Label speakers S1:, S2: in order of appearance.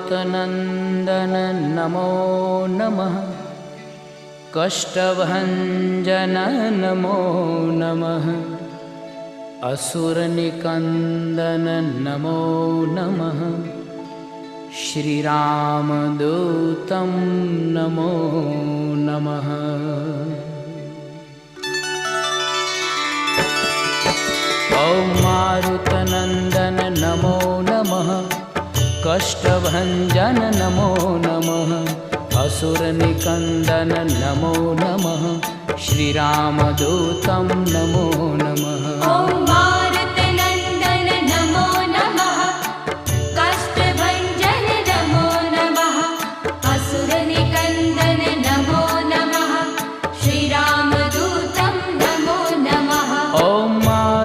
S1: मारुतनन्दन नमो नमः। कष्टभञ्जन नमो नमः। असुरनिकन्दन नमो नमः। श्रीरामदूतं नमो नमः। ॐ मारुतनन्दन नमो नमः। कष्टभञ्जन नमो नमः। असुरनिकन्दन नमो नमः। श्रीरामदूतं नमो नमः।